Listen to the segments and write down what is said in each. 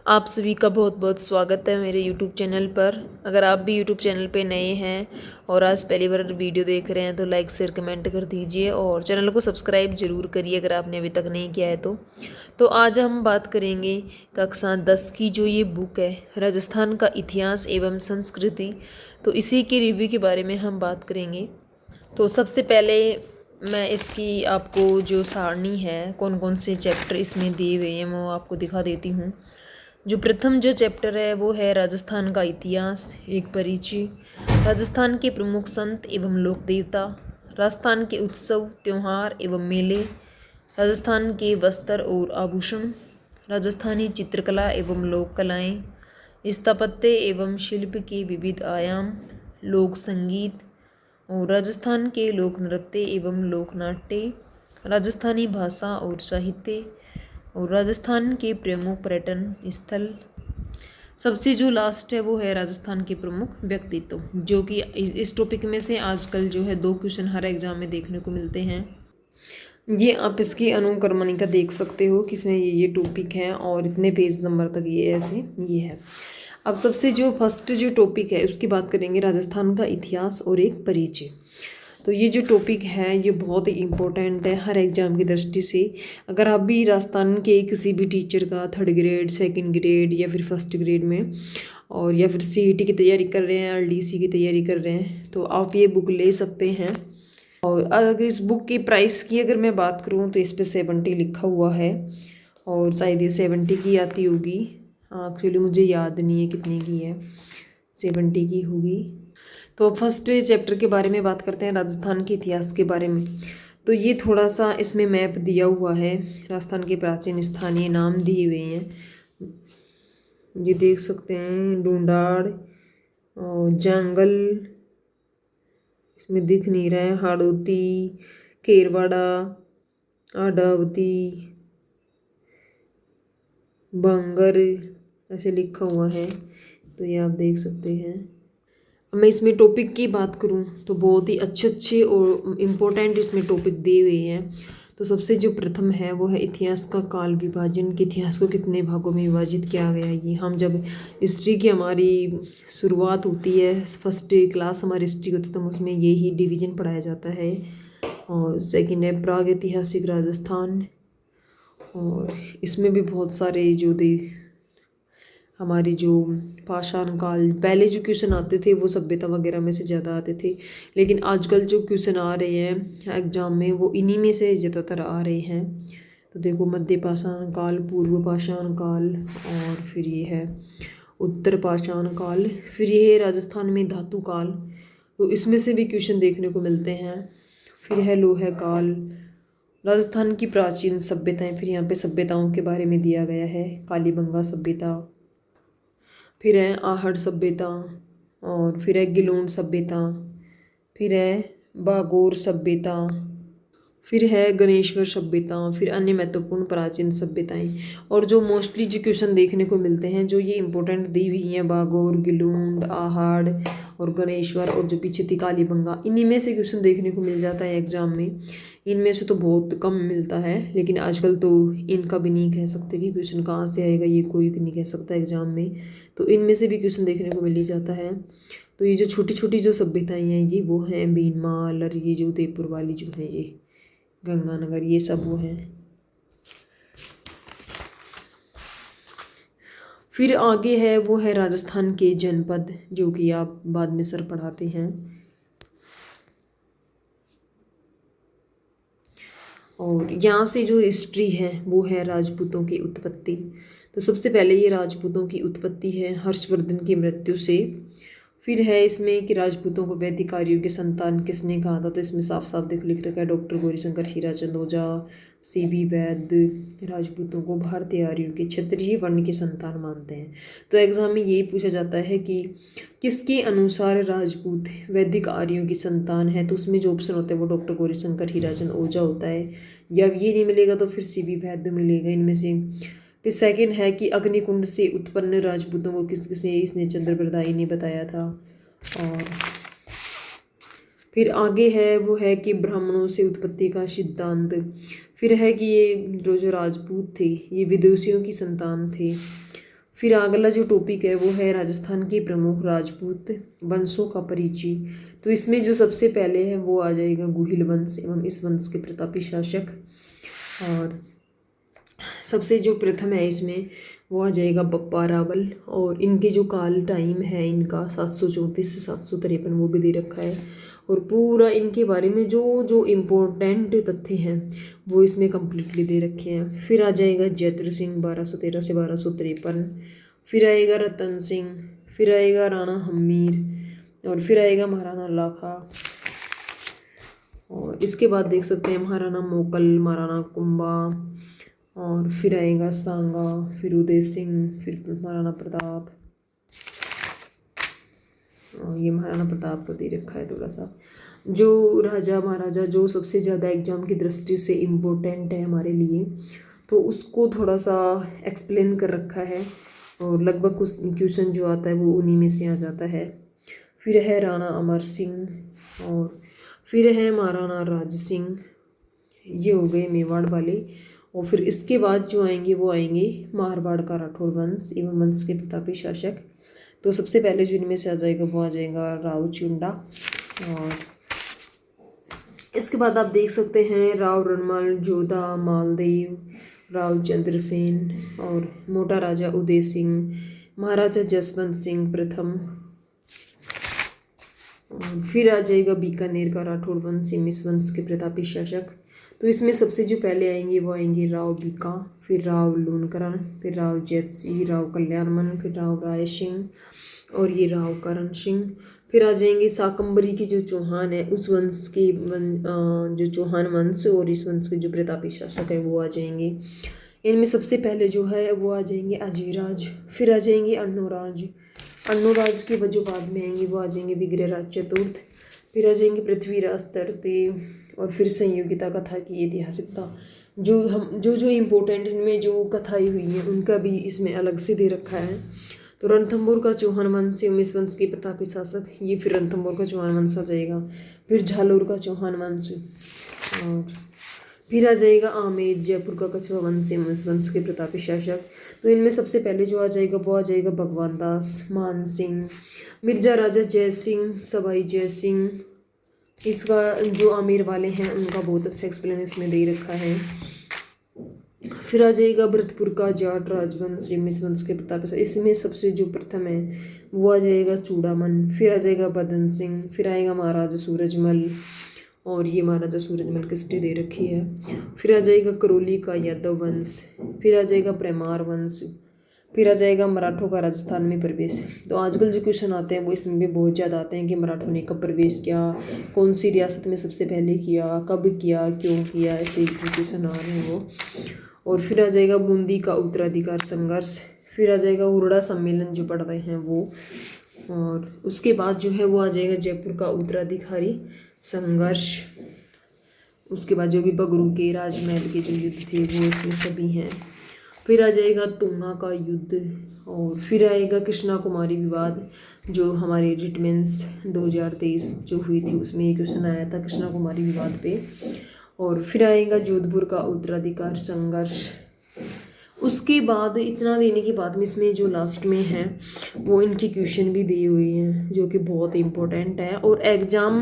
आप सभी का बहुत बहुत स्वागत है मेरे YouTube चैनल पर। अगर आप भी YouTube चैनल पे नए हैं और आज पहली बार वीडियो देख रहे हैं तो लाइक शेयर कमेंट कर दीजिए और चैनल को सब्सक्राइब ज़रूर करिए अगर आपने अभी तक नहीं किया है तो आज हम बात करेंगे कक्षा 10 की जो ये बुक है राजस्थान का इतिहास एवं संस्कृति। तो इसी के रिव्यू के बारे में हम बात करेंगे। तो सबसे पहले मैं इसकी आपको जो सारणी है कौन कौन से चैप्टर इसमें दिए हुए हैं वो आपको दिखा देती हूँ। जो प्रथम जो चैप्टर है वो है राजस्थान का इतिहास एक परिचय, राजस्थान के प्रमुख संत एवं लोक देवता, राजस्थान के उत्सव त्योहार एवं मेले, राजस्थान के वस्त्र और आभूषण, राजस्थानी चित्रकला एवं लोक कलाएँ, स्थापत्य एवं शिल्प के विविध आयाम, लोक संगीत और राजस्थान के लोक नृत्य एवं लोक नाट्य, राजस्थानी भाषा और साहित्य और राजस्थान के प्रमुख पर्यटन स्थल। सबसे जो लास्ट है वो है राजस्थान के प्रमुख व्यक्तित्व, जो कि इस टॉपिक में से आजकल जो है 2 क्वेश्चन हर एग्जाम में देखने को मिलते हैं। ये आप इसकी अनुक्रमणिका देख सकते हो किसमें ये टॉपिक है और इतने पेज नंबर तक ये ऐसे ये है। अब सबसे जो फर्स्ट जो टॉपिक है उसकी बात करेंगे, राजस्थान का इतिहास और एक परिचय। तो ये जो टॉपिक है ये बहुत ही इम्पोर्टेंट है हर एग्ज़ाम की दृष्टि से। अगर आप भी राजस्थान के किसी भी टीचर का 3rd ग्रेड 2nd ग्रेड या फिर 1st ग्रेड में और या फिर CET की तैयारी कर रहे हैं, RDC की तैयारी कर रहे हैं तो आप ये बुक ले सकते हैं। और अगर इस बुक की प्राइस की अगर मैं बात करूँ तो इस पर 70 लिखा हुआ है और शायद ये 70 की आती होगी। एक्चुअली मुझे याद नहीं है कितने की है, 70 की होगी। तो फर्स्ट चैप्टर के बारे में बात करते हैं, राजस्थान के इतिहास के बारे में। तो ये थोड़ा सा इसमें मैप दिया हुआ है, राजस्थान के प्राचीन स्थानीय नाम दिए हुए हैं, ये देख सकते हैं। ढूंढाड़ और जंगल इसमें दिख नहीं रहा है, हाड़ौती, केरवाड़ा, आडावती, बंगर ऐसे लिखा हुआ है, तो ये आप देख सकते हैं। मैं इसमें टॉपिक की बात करूं तो बहुत ही अच्छे अच्छे और इम्पोर्टेंट इसमें टॉपिक दिए हुए हैं। तो सबसे जो प्रथम है वो है इतिहास का काल विभाजन, कि इतिहास को कितने भागों में विभाजित किया गया। ये हम जब हिस्ट्री की हमारी शुरुआत होती है, फर्स्ट क्लास हमारी हिस्ट्री होती है तो उसमें यही डिवीजन पढ़ाया जाता है। और सेकेंड है प्राग ऐतिहासिक राजस्थान, और इसमें भी बहुत सारे जो हमारे जो पाषाण काल पहले जो क्वेश्चन आते थे वो सभ्यता वगैरह में से ज़्यादा आते थे, लेकिन आजकल जो क्वेश्चन आ रहे हैं एग्जाम में वो इन्हीं में से ज़्यादातर आ रहे हैं। तो देखो, मध्य पाषाण काल, पूर्व पाषाण काल और फिर ये है उत्तर पाषाण काल, फिर ये है राजस्थान में धातु काल, तो इसमें से भी क्वेश्चन देखने को मिलते हैं। फिर है लोह काल, राजस्थान की प्राचीन सभ्यताएं, फिर यहाँ पे सभ्यताओं के बारे में दिया गया है, कालीबंगा सभ्यता, फिर है आहड़ सभ्यता, और फिर है गिलोन सभ्यता, फिर है बागोर सभ्यता, फिर है गणेश्वर सभ्यता, फिर अन्य महत्वपूर्ण प्राचीन सभ्यताएं। और जो मोस्टली जो क्वेश्चन देखने को मिलते हैं जो ये इंपॉर्टेंट दी हुई हैं, बागोर, गिलूंड, आहड़ और गणेश्वर, और जो पीछे थी कालीबंगा, इन्हीं में से क्वेश्चन देखने को मिल जाता है एग्जाम में। इनमें से तो बहुत कम मिलता है, लेकिन आजकल तो इनका भी नहीं कह सकते कि क्वेश्चन कहाँ से आएगा, ये कोई नहीं कह सकता एग्जाम में। तो इनमें से भी क्वेश्चन देखने को मिल ही जाता है। तो ये जो छोटी छोटी जो सभ्यताएं हैं ये वो हैं भीनमाल, और ये जो उदयपुर वाली जो है ये गंगानगर, ये सब वो हैं। फिर आगे है वो है राजस्थान के जनपद, जो कि आप बाद में सर पढ़ाते हैं। और यहाँ से जो हिस्ट्री है वो है राजपूतों की उत्पत्ति। तो सबसे पहले ये राजपूतों की उत्पत्ति है हर्षवर्धन की मृत्यु से। फिर है इसमें कि राजपूतों को वैदिक आर्यों की संतान किसने कहा था, तो इसमें साफ साफ लिख रखा है डॉक्टर गौरीशंकर हीराचंद ओझा, CV वैद्य राजपूतों को भारतीय आर्यों के क्षत्रिय वर्ण की संतान मानते हैं। तो एग्जाम में यही पूछा जाता है कि किसके अनुसार राजपूत वैदिक आर्यों की संतान है, तो उसमें जो ऑप्शन होता है वो डॉक्टर गौरीशंकर हीराचंद ओझा होता है, या ये नहीं मिलेगा तो फिर CV वैद्य मिलेगा इनमें से। फिर सेकंड है कि अग्निकुंड से उत्पन्न राजपूतों को किस किसने इसने चंद्रप्रदायी ने बताया था। और फिर आगे है वो है कि ब्राह्मणों से उत्पत्ति का सिद्धांत। फिर है कि ये जो राजपूत थे ये विदेशियों की संतान थे। फिर अगला जो टॉपिक है वो है राजस्थान के प्रमुख राजपूत वंशों का परिचय। तो इसमें जो सबसे पहले है वो आ जाएगा गुहिल वंश एवं इस वंश के प्रतापी शासक। और सबसे जो प्रथम है इसमें वो आ जाएगा बप्पा रावल। और इनके जो काल टाइम है इनका 734 से 753 वो भी दे रखा है। और पूरा इनके बारे में जो जो इम्पोर्टेंट तथ्य हैं वो इसमें कम्प्लीटली दे रखे हैं। फिर आ जाएगा जैत्र सिंह 1213 से 1253। फिर आएगा रतन सिंह। फिर आएगा राणा हमीर। और फिर आएगा महाराणा लाखा। और इसके बाद देख सकते हैं महाराणा मोकल, महाराणा कुंभा। और फिर आएगा सांगा, फिर उदय सिंह, फिर महाराणा प्रताप। और ये महाराणा प्रताप को दे रखा है थोड़ा सा। जो राजा महाराजा जो सबसे ज़्यादा एग्जाम की दृष्टि से इम्पोर्टेंट है हमारे लिए, तो उसको थोड़ा सा एक्सप्लेन कर रखा है। और लगभग कुछ क्वेश्चन जो आता है वो उन्हीं में से आ जाता है। फिर है राणा अमर सिंह। और फिर है महाराणा राज सिंह। ये हो गए मेवाड़ वाले। और फिर इसके बाद जो आएंगे वो आएंगे मारवाड़ का राठौर वंश एवं वंश के प्रतापी शासक। तो सबसे पहले जो इनमें से आ जाएगा वो आ जाएगा राव चुंडा। और इसके बाद आप देख सकते हैं राव रणमल, जोधा, मालदेव, राव चंद्रसेन और मोटा राजा उदय सिंह, महाराजा जसवंत सिंह प्रथम। फिर आ जाएगा बीकानेर का राठौर वंश इस वंश के प्रतापी शासक। तो इसमें सबसे जो पहले आएंगे वो आएंगे राव बीका, फिर राव लूनकरण, फिर राव जैतसी, राव कल्याणमन, फिर राव राय सिंह और ये राव करण सिंह। फिर आ जाएंगे शाकंबरी की जो चौहान है उस वंश के जो चौहान वंश और इस वंश के जो प्रतापी शासक है वो आ जाएंगे। इनमें सबसे पहले जो है वो आ जाएंगे अजीराज। फिर आ जाएंगे अन्नोराज। अन्नोराज के जो बाद में आएंगे वो आ जाएंगे विग्रहराज चतुर्थ। फिर आ जाएंगे पृथ्वीराज तृतीय। और फिर संयोगिता कथा की ऐतिहासिकता जो जो इम्पोर्टेंट इनमें जो कथाएं हुई हैं उनका भी इसमें अलग से दे रखा है। तो रणथंभौर का चौहान वंश इस वंश के प्रतापी शासक, ये फिर रणथंभौर का चौहान वंश आ जाएगा। फिर झालोर का चौहान वंश। और फिर आ जाएगा आमेर, जयपुर का कछवा वंश इस वंश के प्रतापी शासक। तो इनमें सबसे पहले जो आ जाएगा वो आ जाएगा भगवान दास, मान सिंह, मिर्जा राजा जय सिंह, सवाई जय सिंह। इसका जो आमेर वाले हैं उनका बहुत अच्छा एक्सप्लेनेशन में दे रखा है। फिर आ जाएगा भरतपुर का जाट राजवंश इस वंश के प्रताप। इसमें सबसे जो प्रथम है वो आ जाएगा चूड़ामन। फिर आ जाएगा बदन सिंह। फिर आएगा महाराजा सूरजमल। और ये महाराजा सूरजमल किसने दे रखी है। फिर आ जाएगा करौली का यादव वंश। फिर आ जाएगा परमार वंश। फिर आ जाएगा मराठों का राजस्थान में प्रवेश। तो आजकल जो क्वेश्चन आते हैं वो इसमें भी बहुत ज़्यादा आते हैं कि मराठों ने कब प्रवेश किया, कौन सी रियासत में सबसे पहले किया, कब किया, क्यों किया, ऐसे जो क्वेश्चन आ रहे हैं वो। और फिर आ जाएगा बूंदी का उत्तराधिकार संघर्ष। फिर आ जाएगा हुरड़ा सम्मेलन जो पढ़ रहे हैं वो। और उसके बाद जो है वो आ जाएगा जयपुर का उत्तराधिकारी संघर्ष। उसके बाद जो भी बगरू के राजमहल के जो युद्ध थे वो इसमें सभी हैं। फिर आ जाएगा तुंगा का युद्ध। और फिर आएगा कृष्णा कुमारी विवाद जो हमारे रिटमेंस 2023 जो हुई थी उसमें एक क्वेश्चन आया था कृष्णा कुमारी विवाद पे। और फिर आएगा जोधपुर का उत्तराधिकार संघर्ष। उसके बाद इतना देने के बाद में इसमें जो लास्ट में है वो इनके क्वेश्चन भी दिए हुए हैं जो कि बहुत इम्पोर्टेंट है। और एग्ज़ाम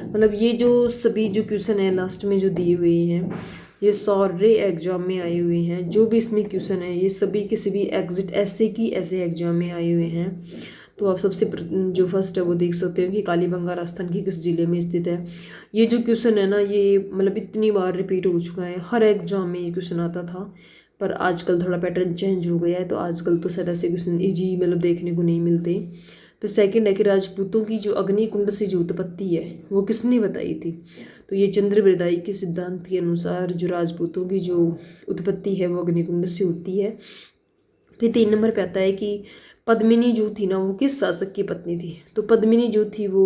मतलब ये जो सभी जो क्वेश्चन है लास्ट में जो दिए हुए हैं ये सारे एग्जाम में आए हुए हैं। जो भी इसमें क्वेश्चन है ये सभी के सभी एग्जिट ऐसे की ऐसे एग्जाम में आए हुए हैं। तो आप सबसे जो फर्स्ट है वो देख सकते हो कि कालीबंगा राजस्थान की किस जिले में स्थित है। ये जो क्वेश्चन है ना ये मतलब इतनी बार रिपीट हो चुका है, हर एग्जाम में ये क्वेश्चन आता था। पर आजकल थोड़ा पैटर्न चेंज हो गया है तो आजकल तो शायद ऐसे क्वेश्चन ईजी मतलब देखने को नहीं मिलते। फिर सेकंड है कि राजपूतों की जो अग्निकुंड से जो उत्पत्ति है वो किसने बताई थी। तो ये चंद्रवृदाई के सिद्धांत के अनुसार जो राजपूतों की जो उत्पत्ति है वो अग्निकुंड से होती है। फिर 3 नंबर पे आता है कि पद्मिनी जो थी ना वो किस शासक की पत्नी थी। तो पद्मिनी जो थी वो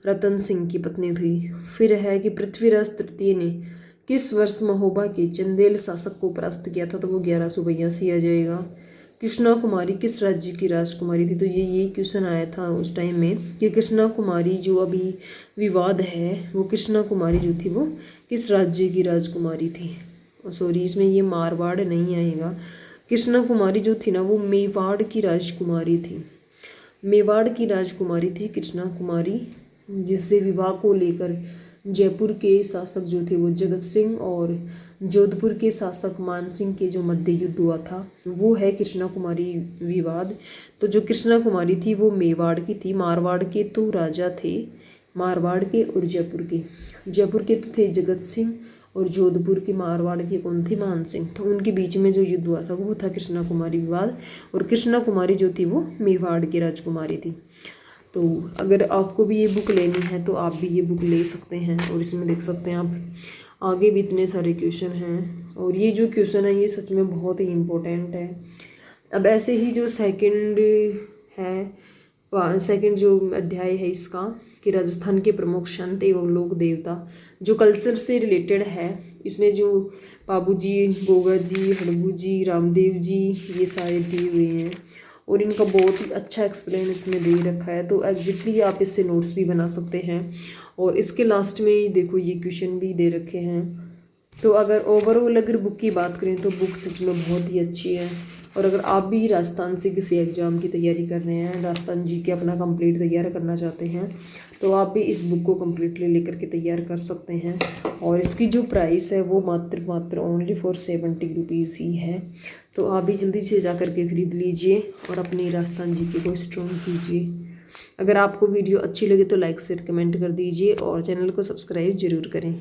रतन सिंह की पत्नी थी। फिर है कि पृथ्वीराज तृतीय ने किस वर्ष महोबा के चंदेल शासक को परास्त किया था। तो वो 1182 आ जाएगा। कृष्णा कुमारी किस राज्य की राजकुमारी थी। तो ये क्वेश्चन आया था उस टाइम में कि कृष्णा कुमारी जो अभी विवाद है वो कृष्णा कुमारी जो थी वो किस राज्य की राजकुमारी थी। सॉरी इसमें ये मारवाड़ नहीं आएगा। कृष्णा कुमारी जो थी ना वो मेवाड़ की राजकुमारी थी। मेवाड़ की राजकुमारी थी कृष्णा कुमारी, जिससे विवाह को लेकर जयपुर के शासक जो थे वो जगत सिंह और जोधपुर के शासक मान सिंह के जो मध्य युद्ध हुआ था वो है कृष्णा कुमारी विवाद। तो जो कृष्णा कुमारी थी वो मेवाड़ की थी। मारवाड़ के तो राजा थे, मारवाड़ के और जयपुर के तो थे जगत सिंह और जोधपुर के मारवाड़ के कौन थे, मान सिंह। तो उनके बीच में जो युद्ध हुआ था वो था कृष्णा कुमारी विवाद। और कृष्णा कुमारी जो थी वो मेवाड़ की राजकुमारी थी। तो अगर आपको भी ये बुक लेनी है तो आप भी ये बुक ले सकते हैं। और इसमें देख सकते हैं आप आगे भी इतने सारे क्वेश्चन हैं, और ये जो क्वेश्चन है ये सच में बहुत ही इम्पोर्टेंट है। अब ऐसे ही जो सेकंड है, सेकंड जो अध्याय है इसका कि राजस्थान के प्रमुख संत एवं लोक देवता, जो कल्चर से रिलेटेड है, इसमें जो बाबू जी, गोगा जी, हड़बू जी, रामदेव जी, ये सारे दिए हुए हैं और इनका बहुत ही अच्छा एक्सप्लेन इसमें दे रखा है। तो एग्जैक्टली आप इससे नोट्स भी बना सकते हैं। और इसके लास्ट में देखो ये क्वेश्चन भी दे रखे हैं। तो अगर ओवरऑल अगर बुक की बात करें तो बुक सच में बहुत ही अच्छी है। और अगर आप भी राजस्थान से किसी एग्ज़ाम की तैयारी कर रहे हैं, राजस्थान जी के अपना कंप्लीट तैयार करना चाहते हैं, तो आप भी इस बुक को कम्प्लीटली लेकर के तैयार कर सकते हैं। और इसकी जो प्राइस है वो मात्र ओनली फॉर 70 रुपीज़ ही है। तो आप भी जल्दी से जा कर के ख़रीद लीजिए और अपनी राजस्थान जी के को स्ट्रॉन्ग कीजिए। अगर आपको वीडियो अच्छी लगे तो लाइक शेयर कमेंट कर दीजिए और चैनल को सब्सक्राइब ज़रूर करें।